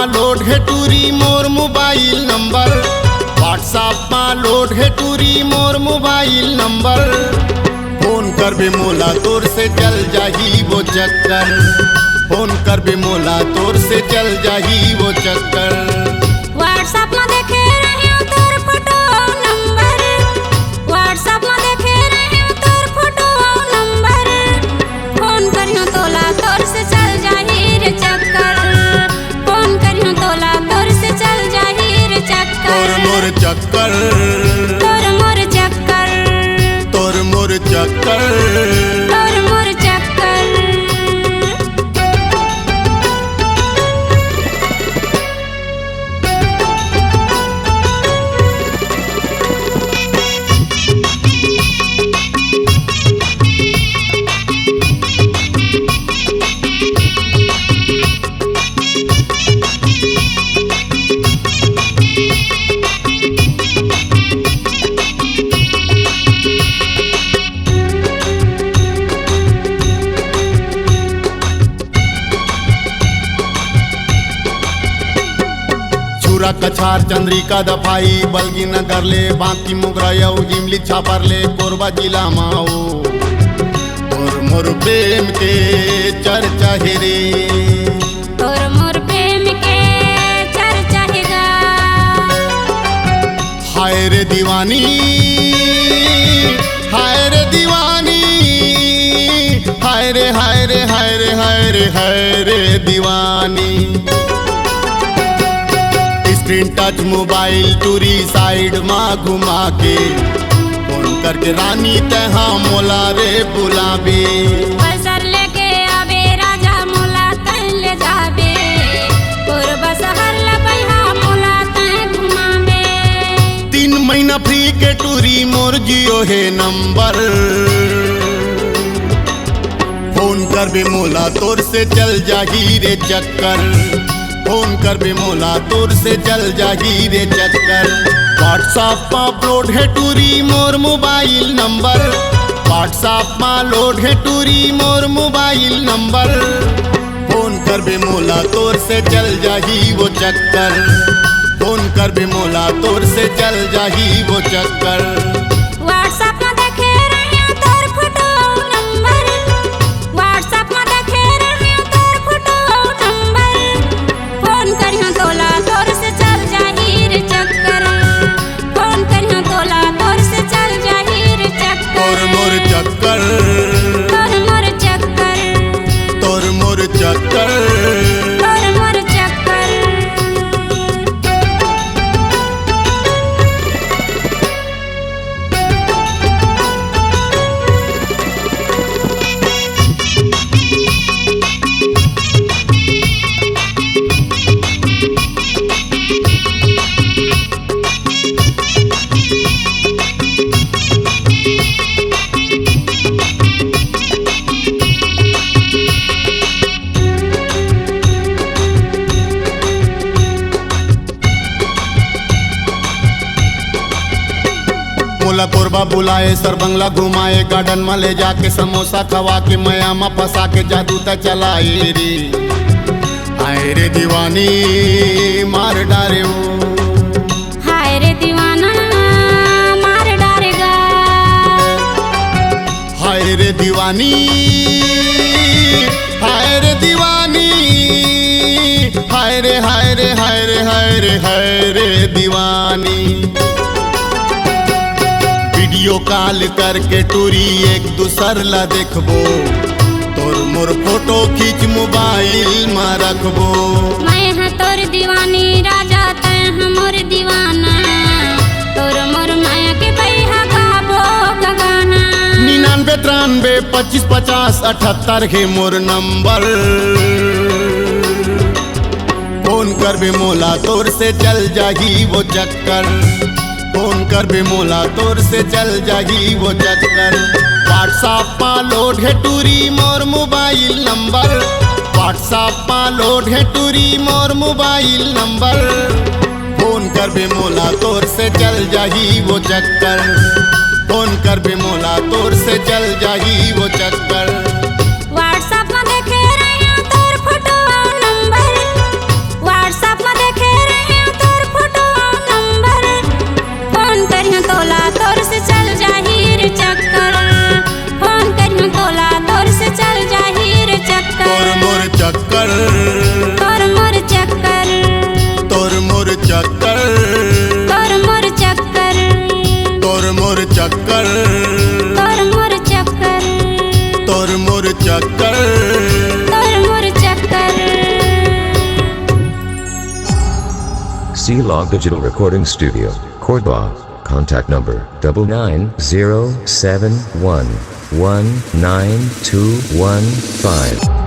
Load है टूरी मोर mobile number, WhatsApp में लोड है टूरी मोर मोबाइल नंबर। फोन कर बे मोला तोर से चल जाही वो चक्कर, फोन कर बे मोला तोर से चल जाही वो चक्कर। व्हाट्सएप में देखे रहे तोर फोटो नंबर, व्हाट्सएप में देखे रहे तोर फोटो नंबर। फोन करियो तोला तोर से चल जाही रे चक्कर, फोन करियो तोला तोर से चल जाही रे चक्कर। तोर मोर चक्कर, तोर मोर चक्कर, तोर मोर चक्कर, तोर मोर चक्कर। कछार चंद्रिका दफाई बलगी नगर ले बांकी मुगराया इमली छापर ले कोरबा जिला माओ। तोर मोर प्रेम के चर्चा है रे, तोर मोर प्रेम के चर्चा हैगा। हाय रे दीवानी, हाय रे दीवानी, हाय रे हाय रे हाय रे हाय रे हाय रे दीवानी। स्क्रीन टच मोबाइल टूरी साइड में घुमा के फोन करके रानी तहा मोला रे बुलाबे। पैसर लेके आबे राजा मोला तन ले जाबे, कोरबा शहर ले बैहा मोला तन घुमाबे। 3 महीना फ्री के टूरी मोर जियो है नंबर, फोन करबे मोला तोर से चल जाही रे चक्कर, फोन कर बे मोला तोर से चल जाही रे चक्कर। व्हाट्सएप में अपलोड है टूरी मोर मोबाइल नंबर, व्हाट्सएप में लोड है टूरी मोर मोबाइल नंबर। फोन कर बे मोला तोर से चल जाही वो चक्कर, फोन कर बे मोला तोर से चल जाही वो चक्कर। व्हाट्सएप में देखे रहे तोर फोटो नंबर, व्हाट्सएप में देखे रहे तोर फोटो नंबर। फोन करियो तोला तोर से चल जाही रे चक्कर, फोन करियो तोला तोर से चल जाही रे चक्कर। तोर मोर चक्कर, तोर मोर चक्कर, तोर मोर चक्कर, तोर मोर चक्कर। मोला कोरबा बुलाए सर बंगला घुमाए, गार्डन में ले जाके समोसा खवा के मया में फंसा के जादू तक चलाए रे। हाय रे दीवानी मार डारे वो, हाय रे दीवाना मार डारेगा। हाय रे दीवानी, हाय रे दीवानी, हाय रे हाय रे हाय रे हाय रे हाय रे दीवानी। वीडियो कॉल करके टूरी एक दूसर ला देखबो, तोर मोर फोटो खींच मोबाइल में रखबो। मैं हाँ तोर दीवानी राजा तै हमोर दीवाना, तोर मोर माया के बैहा गाबो गगाना। 99 93 25 50 78 है मोर नंबर, फोन कर बे मोला तोर से चल जाही वो चक्कर, फोन कर बे मोला तोर से चल जाही वो चक्कर। व्हाट्सएप में लोड है टूरी मोर मोबाइल नंबर, व्हाट्सएप में लोड है टूरी मोर मोबाइल नंबर। फोन कर बे मोला तोर से चल जाही वो चक्कर, फोन कर बे मोला तोर से चल जाही वो चक्कर। व्हाट्सएप में देखे रहे तोर फोटो नंबर, व्हाट्सएप तोर मोर चक्कर तोर मोर चक्कर तोर मोर चक्कर तोर मोर चक्कर C-Log Digital Recording Studio, Cordoba. Contact number 99071192215.